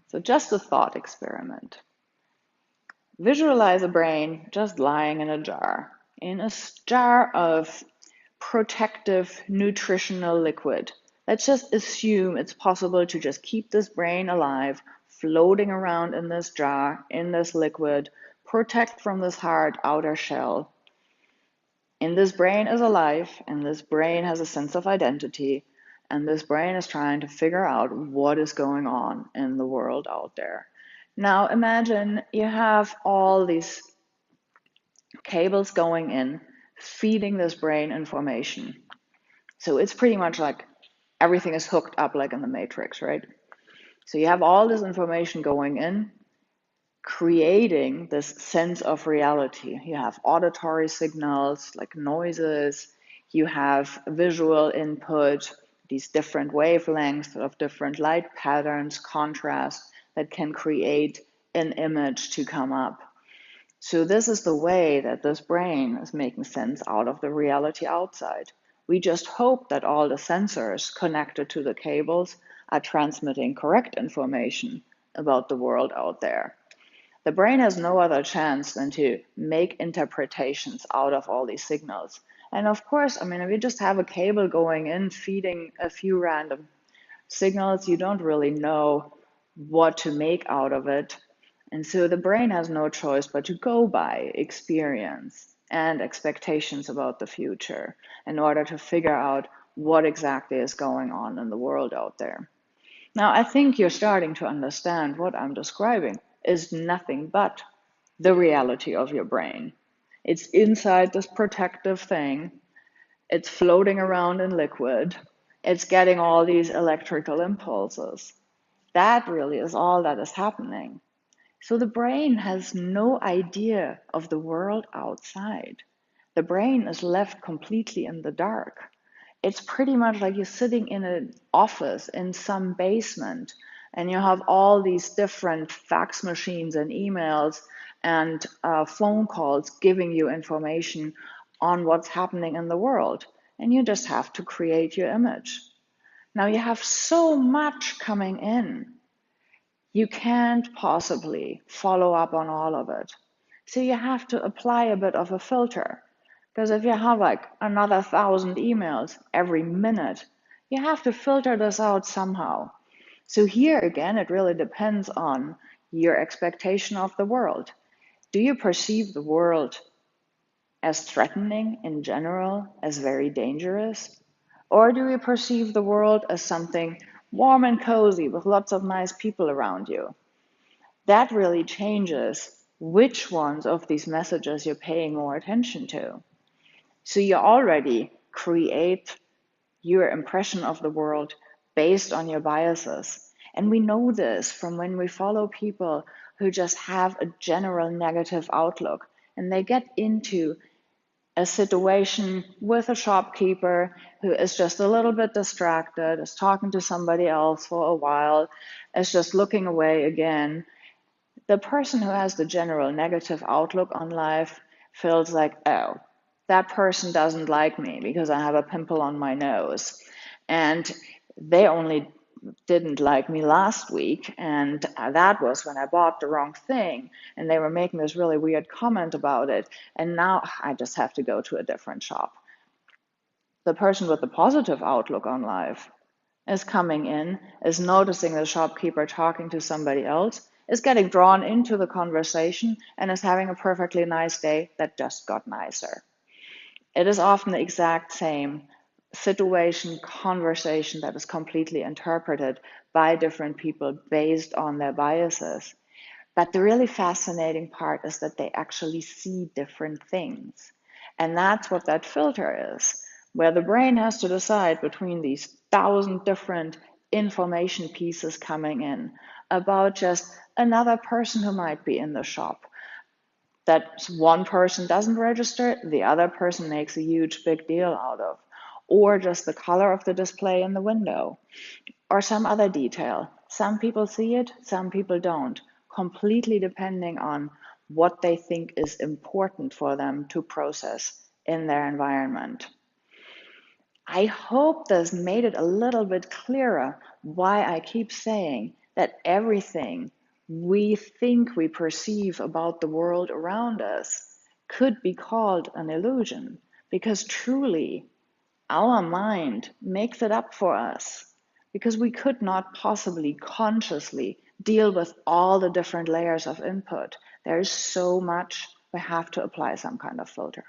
So just a thought experiment. Visualize a brain just lying in a jar of protective nutritional liquid. Let's just assume it's possible to just keep this brain alive, floating around in this jar, in this liquid, protect from this hard outer shell. And this brain is alive, and this brain has a sense of identity, and this brain is trying to figure out what is going on in the world out there. Now imagine you have all these cables going in, feeding this brain information. So it's pretty much like everything is hooked up like in the Matrix, right? So you have all this information going in, creating this sense of reality. You have auditory signals like noises, you have visual input, these different wavelengths of different light patterns, contrast that can create an image to come up. So this is the way that this brain is making sense out of the reality outside. We just hope that all the sensors connected to the cables are transmitting correct information about the world out there. The brain has no other chance than to make interpretations out of all these signals. And of course, I mean, if you just have a cable going in, feeding a few random signals, you don't really know what to make out of it. And so the brain has no choice but to go by experience and expectations about the future in order to figure out what exactly is going on in the world out there. Now, I think you're starting to understand what I'm describing is nothing but the reality of your brain. It's inside this protective thing, it's floating around in liquid, it's getting all these electrical impulses. That really is all that is happening. So the brain has no idea of the world outside. The brain is left completely in the dark. It's pretty much like you're sitting in an office in some basement and you have all these different fax machines and emails and phone calls giving you information on what's happening in the world. And you just have to create your image. Now you have so much coming in. You can't possibly follow up on all of it. So you have to apply a bit of a filter. Because if you have like another 1,000 emails every minute, you have to filter this out somehow. So here again, it really depends on your expectation of the world. Do you perceive the world as threatening in general, as very dangerous? Or do you perceive the world as something warm and cozy with lots of nice people around you? That really changes which ones of these messages you're paying more attention to. So you already create your impression of the world based on your biases. And we know this from when we follow people who just have a general negative outlook and they get into a situation with a shopkeeper who is just a little bit distracted, is talking to somebody else for a while, is just looking away again. The person who has the general negative outlook on life feels like, oh, that person doesn't like me because I have a pimple on my nose. And they only didn't like me last week, and that was when I bought the wrong thing, and they were making this really weird comment about it, and now I just have to go to a different shop. The person with the positive outlook on life is coming in, is noticing the shopkeeper talking to somebody else, is getting drawn into the conversation, and is having a perfectly nice day that just got nicer. It is often the exact same situation, conversation that is completely interpreted by different people based on their biases. But the really fascinating part is that they actually see different things. And that's what that filter is, where the brain has to decide between these 1,000 different information pieces coming in about just another person who might be in the shop. That one person doesn't register, the other person makes a huge big deal out of. Or just the color of the display in the window, or some other detail. Some people see it, some people don't, completely depending on what they think is important for them to process in their environment. I hope this made it a little bit clearer why I keep saying that everything we think we perceive about the world around us could be called an illusion, because truly our mind makes it up for us, because we could not possibly consciously deal with all the different layers of input. There is so much, we have to apply some kind of filter.